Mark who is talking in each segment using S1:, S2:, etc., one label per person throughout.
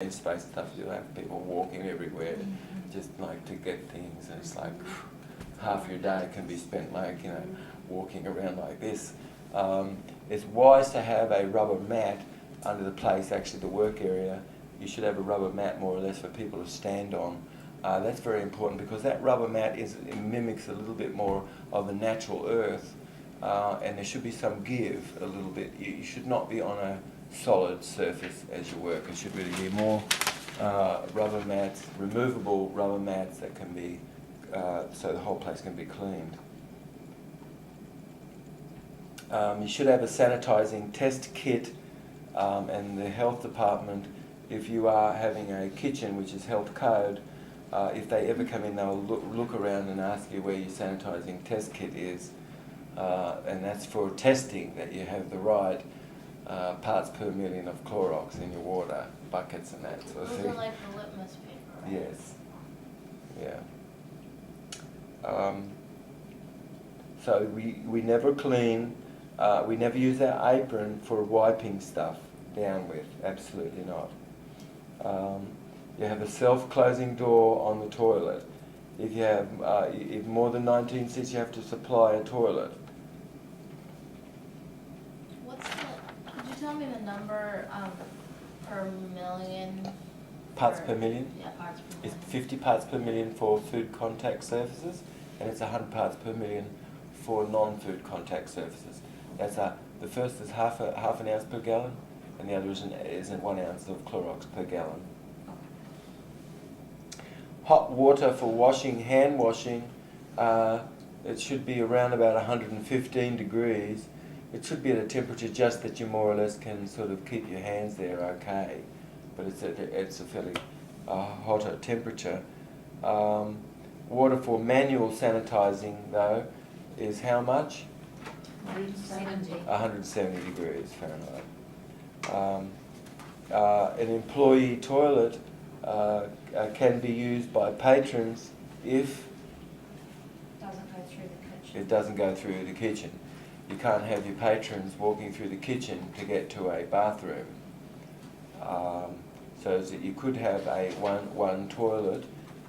S1: space stuff, you'll have people walking everywhere just like to get things, and it's like half your day can be spent like, you know, walking around like this. It's wise to have a rubber mat under the place, actually the work area. You should have a rubber mat more or less for people to stand on. That's very important because that rubber mat it mimics a little bit more of the natural earth, and there should be some give a little bit. You should not be on a solid surface as you work. It should really be more rubber mats, removable rubber mats that can be, so the whole place can be cleaned. You should have a sanitizing test kit, and the health department, if you are having a kitchen which is health code, if they ever come in, they'll look around and ask you where your sanitizing test kit is, and that's for testing that you have the right parts per million of Clorox in your water, buckets and that sort of thing.
S2: Those are like the litmus paper, right?
S1: Yes. Yeah. So we never clean, we never use our apron for wiping stuff down with, absolutely not. You have a self-closing door on the toilet. If you have if more than 19 seats, you have to supply a toilet.
S2: Could you tell me the number per million?
S1: Parts per million?
S2: Yeah, parts per
S1: It's
S2: million.
S1: 50 parts per million for food contact surfaces, and it's 100 parts per million for non-food contact surfaces. That's the first is half an ounce per gallon, and the other is 1 ounce of Clorox per gallon. Hot water for washing, hand washing, it should be around about 115 degrees. It should be at a temperature just that you more or less can sort of keep your hands there okay, but it's a fairly hotter temperature. Water for manual sanitizing though is how much?
S2: 170.
S1: 170 degrees Fahrenheit. An employee toilet can be used by patrons if
S2: Doesn't go through the kitchen.
S1: it doesn't go through the kitchen. You can't have your patrons walking through the kitchen to get to a bathroom. So that you could have a one toilet,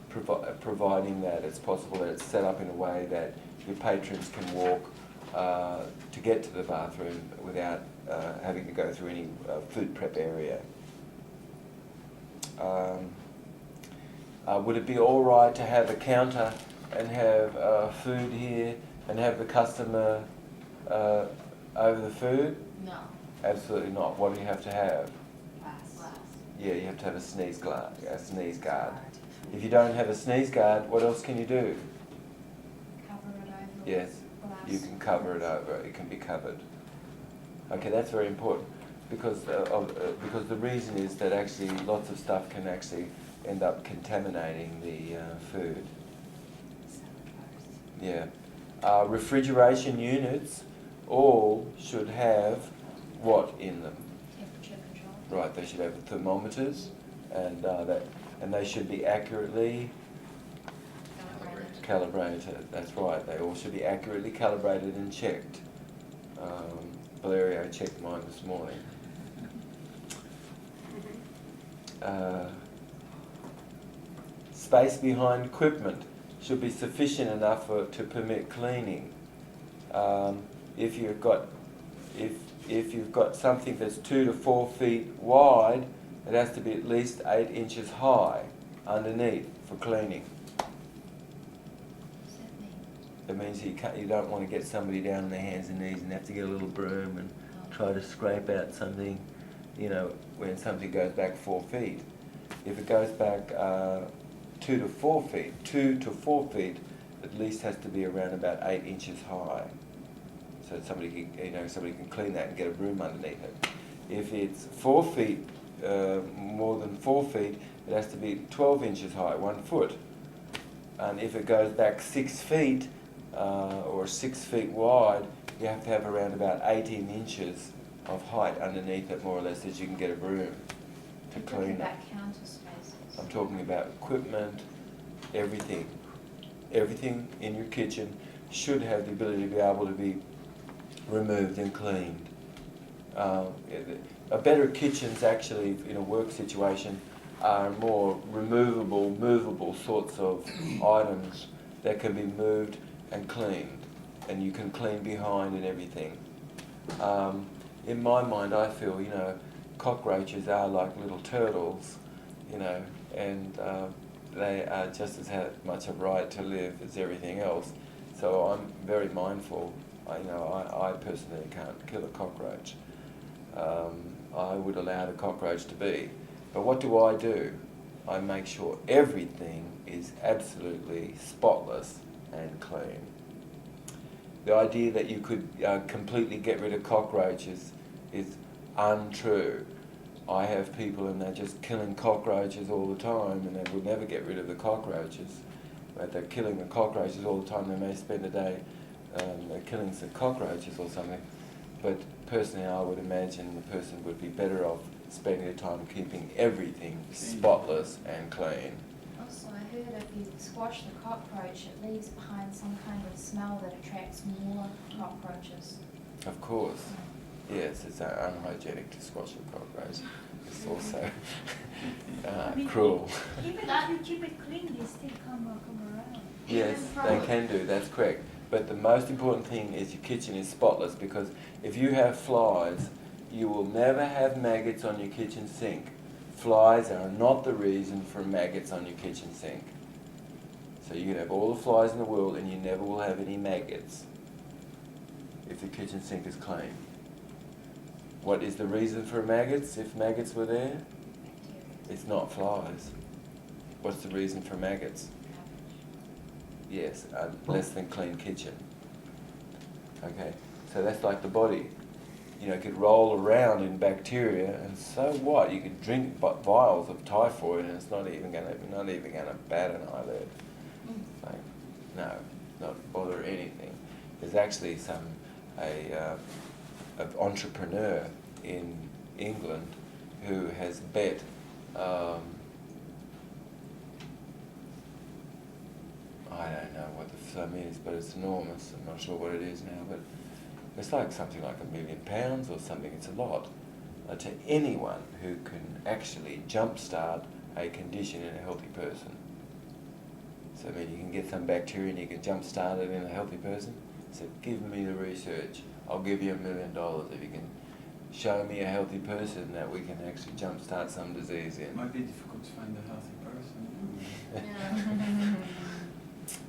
S1: providing that it's possible that it's set up in a way that your patrons can walk to get to the bathroom without having to go through any food prep area. Would it be all right to have a counter and have food here and have the customer over the food?
S2: No.
S1: Absolutely not. What do you have to have?
S2: Glass.
S1: Yeah, you have to have a sneeze guard. If you don't have a sneeze guard, what else can you do?
S2: Cover it over.
S1: Yes,
S2: Glass.
S1: you can cover it over. It can be covered. Okay, that's very important because the reason is that actually lots of stuff can actually end up contaminating the food. Yeah. Refrigeration units all should have what in them?
S2: Temperature control.
S1: Right, they should have thermometers, and they should be accurately calibrated. That's right. They all should be accurately calibrated and checked. Valerio checked mine this morning. Space behind equipment should be sufficient enough to permit cleaning. If you've got something that's 2 to 4 feet wide, it has to be at least 8 inches high underneath for cleaning.
S2: What's that mean?
S1: It means you don't want to get somebody down on their hands and knees and have to get a little broom and try to scrape out something, you know, when something goes back 4 feet. If it goes back 2 to 4 feet, at least has to be around about 8 inches high. So somebody can clean that and get a broom underneath it. If it's 4 feet, more than 4 feet, it has to be 12 inches high, 1 foot. And if it goes back 6 feet or 6 feet wide, you have to have around about 18 inches of height underneath it, more or less, that you can get a broom to clean it.
S2: About counter spaces.
S1: I'm talking about equipment, everything. Everything in your kitchen should have the ability to be able to be removed and cleaned. A better kitchen's actually, in a work situation, are more removable, movable sorts of items that can be moved and cleaned, and you can clean behind and everything. In my mind, I feel, you know, cockroaches are like little turtles, you know, and they are just as much a right to live as everything else. So I'm very mindful. I personally can't kill a cockroach. I would allow the cockroach to be. But what do? I make sure everything is absolutely spotless and clean. The idea that you could completely get rid of cockroaches is untrue. I have people and they're just killing cockroaches all the time and they will never get rid of the cockroaches. But they're killing the cockroaches all the time. They may spend a day killing some cockroaches or something. But personally, I would imagine the person would be better off spending the time keeping everything spotless and clean.
S2: Also, I heard if you squash the cockroach, it leaves behind some kind of smell that attracts more cockroaches.
S1: Of course. Yes, it's unhygienic to squash a cockroach. It's also cruel.
S3: Even if you keep it clean, they still come around.
S1: Yes, they can do, that's correct. But the most important thing is your kitchen is spotless, because if you have flies, you will never have maggots on your kitchen sink. Flies are not the reason for maggots on your kitchen sink. So you can have all the flies in the world and you never will have any maggots if the kitchen sink is clean. What is the reason for maggots if maggots were there? It's not flies. What's the reason for maggots? Yes, a less than clean kitchen. Okay, so that's like the body. You know, it could roll around in bacteria, and so what? You could drink vials of typhoid, and it's not even gonna bat an eyelid. Like, no, not bother anything. There's actually an entrepreneur in England who has bet. I don't know what the sum is, but it's enormous. I'm not sure what it is now, but it's like something like £1 million or something. It's a lot. To anyone who can actually jumpstart a condition in a healthy person. So I mean, you can get some bacteria and you can jumpstart it in a healthy person. So give me the research. I'll give you $1 million if you can show me a healthy person that we can actually jumpstart some disease in.
S4: It might be difficult to find a healthy person.
S2: Yeah.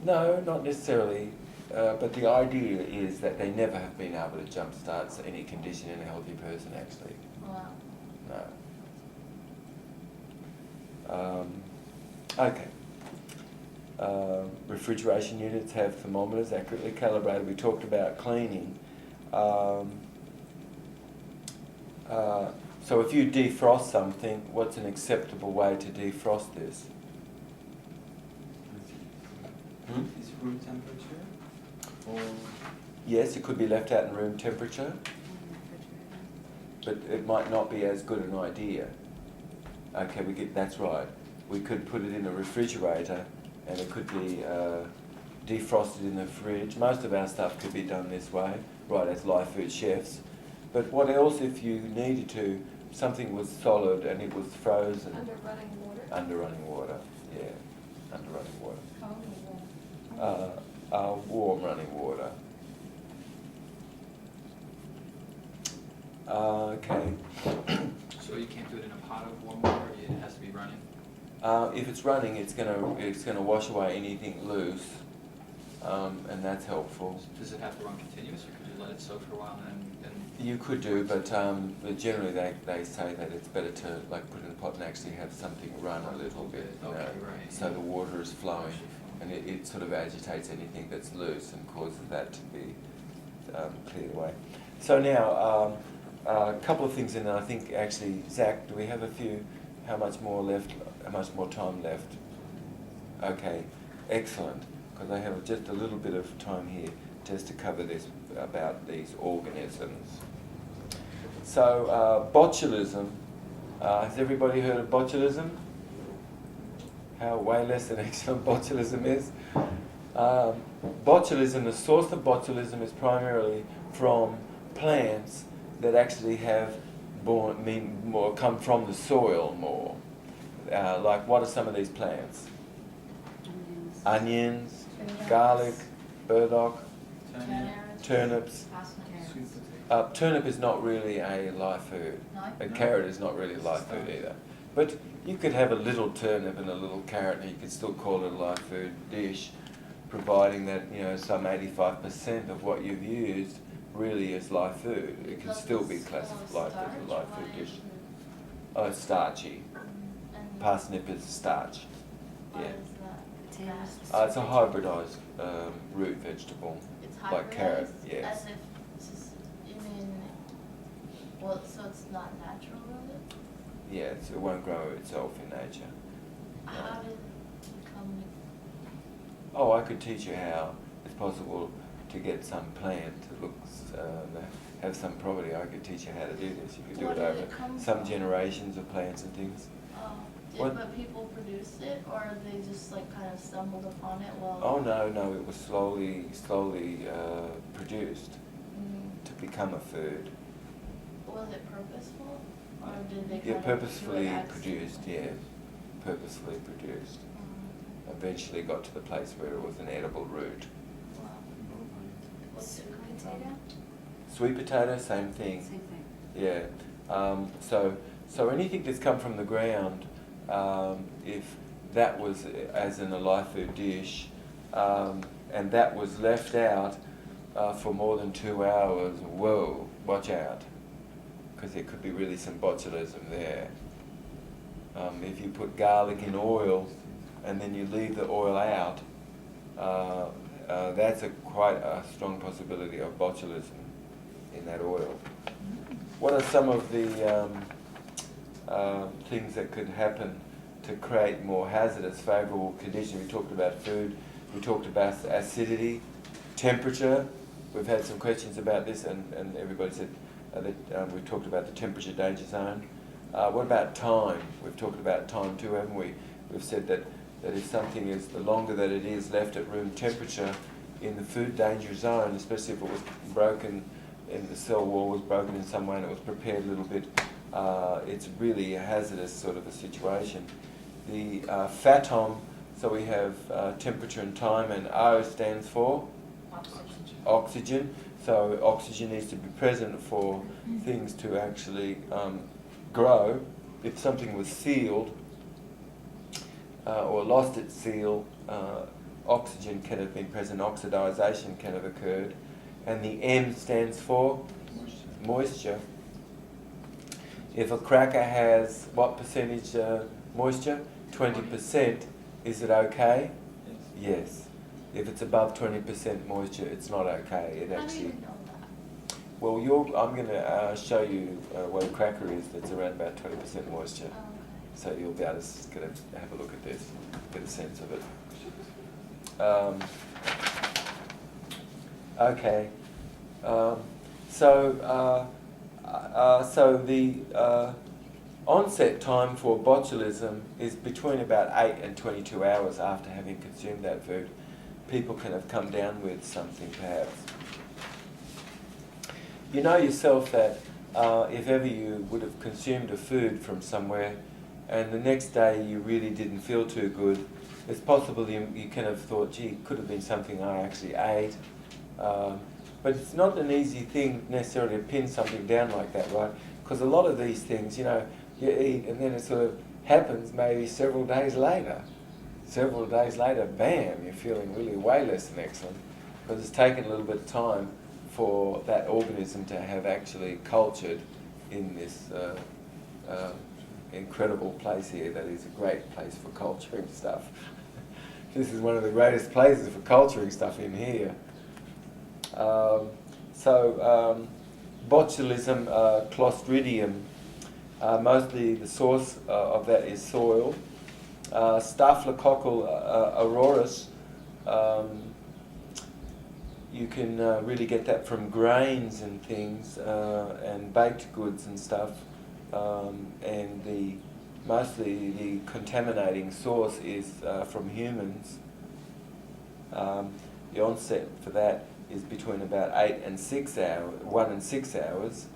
S1: No, not necessarily. But the idea is that they never have been able to jumpstart any condition in a healthy person, actually.
S2: Wow.
S1: No. Okay. Refrigeration units have thermometers accurately calibrated. We talked about cleaning. So if you defrost something, what's an acceptable way to defrost this?
S4: Is room temperature? Or
S1: Yes, it could be left out in room temperature, but it might not be as good an idea. Okay, that's right. We could put it in a refrigerator and it could be defrosted in the fridge. Most of our stuff could be done this way, right, as LIFEFOOD chefs. But what else if you needed to, something was solid and it was frozen?
S2: Under running water?
S1: Under running water, yeah, under running water.
S2: Cold or warm?
S1: Warm running water. Okay.
S5: So you can't do it in a pot of warm water, it has to be running?
S1: If it's running, it's gonna wash away anything loose, and that's helpful.
S5: Does it have to run continuous, or could you let it soak for a while and then?
S1: You could do, but generally they say that it's better to like put it in a pot and actually have something run a little bit, you know,
S5: Okay, right.
S1: so the water is flowing, and it sort of agitates anything that's loose and causes that to be cleared away. So now, a couple of things in there. I think actually, Zach, do we have a few? How much more left? How much more time left? Okay, excellent. Because I have just a little bit of time here just to cover this about these organisms. So botulism. Has everybody heard of botulism? How way less than excellent botulism is. Botulism. The source of botulism is primarily from plants that actually have come from the soil more. Like what are some of these plants? Onions,
S2: Turnips,
S1: garlic, burdock,
S4: Turnip,
S1: turnips.
S2: parsnips.
S4: sweet potato.
S1: Turnip is not really a live food.
S2: No?
S1: A
S4: No.
S1: carrot is not really a live food either. But you could have a little turnip and a little carrot and you could still call it a live food dish, providing that, you know, some 85% of what you've used really is live food. It can still be classified as a live food dish. Oh, it's starchy. Parsnip is starch.
S6: What
S1: Yeah.
S6: is that?
S1: It's a hybridized root vegetable.
S6: It's
S1: like carrot,
S6: hybridized?
S1: yes.
S6: As if it's just, you mean, well, so it's not natural, really?
S1: Yeah, it won't grow itself in nature.
S6: How did it become,
S1: Oh, I could teach you how it's possible to get some plant that looks, have some property. I could teach you how to do this. You could do
S6: Where
S1: it
S6: did
S1: over
S6: it come
S1: some
S6: from?
S1: generations of plants and things. What?
S6: but people produced it, or they just like kind of stumbled upon it while?
S1: Oh no, it was slowly produced
S6: Mm.
S1: to become a food.
S6: Was it purposeful, or did they kind
S1: Yeah,
S6: of
S1: purposefully
S6: do it
S1: produced,
S6: accidentally?
S1: yeah. Purposefully produced.
S6: Mm.
S1: Eventually got to the place where it was an edible root.
S6: Wow. What's it called?
S2: Potato?
S1: Sweet potato, same thing.
S3: Same thing.
S1: Yeah. So anything that's come from the ground, if that was as in a live food dish, and that was left out for more than 2 hours, whoa, watch out, because there could be really some botulism there. If you put garlic in oil and then you leave the oil out, that's quite a strong possibility of botulism in that oil. What are some of the things that could happen to create more hazardous favourable conditions? We talked about food, we talked about acidity, temperature. We've had some questions about this and everybody said that we've talked about the temperature danger zone. What about time? We've talked about time too, haven't we? We've said that if something is, the longer that it is left at room temperature in the food danger zone, especially if it was broken, and the cell wall was broken in some way and it was prepared a little bit, it's really a hazardous sort of a situation. The FATOM, so we have temperature and time, and O stands for? Oxygen. So oxygen needs to be present for things to actually grow. If something was sealed or lost its seal, oxygen can have been present, oxidization can have occurred. And the M stands for? Moisture. If a cracker has what percentage moisture? 20%. Is it okay?
S4: Yes.
S1: Yes. If it's above 20% moisture, it's not okay. It
S6: How do
S1: actually.
S6: you know that?
S1: Well, I'm going to show you what a cracker is that's around about 20% moisture.
S6: Oh, okay.
S1: So you'll be able to have a look at this, get a sense of it. Okay. So the onset time for botulism is between about 8 and 22 hours after having consumed that food. People can have come down with something perhaps. You know yourself that if ever you would have consumed a food from somewhere and the next day you really didn't feel too good, it's possible you can have thought, gee, it could have been something I actually ate. But it's not an easy thing necessarily to pin something down like that, right? Because a lot of these things, you know, you eat and then it sort of happens maybe several days later. Several days later, bam, you're feeling really way less than excellent because it's taken a little bit of time for that organism to have actually cultured in this incredible place here that is a great place for culturing stuff. This is one of the greatest places for culturing stuff in here. Botulism, Clostridium, mostly the source of that is soil. Staphylococcal aureus, you can really get that from grains and things, and baked goods and stuff. And mostly the contaminating source is from humans. The onset for that is between about 1 and 6 hours.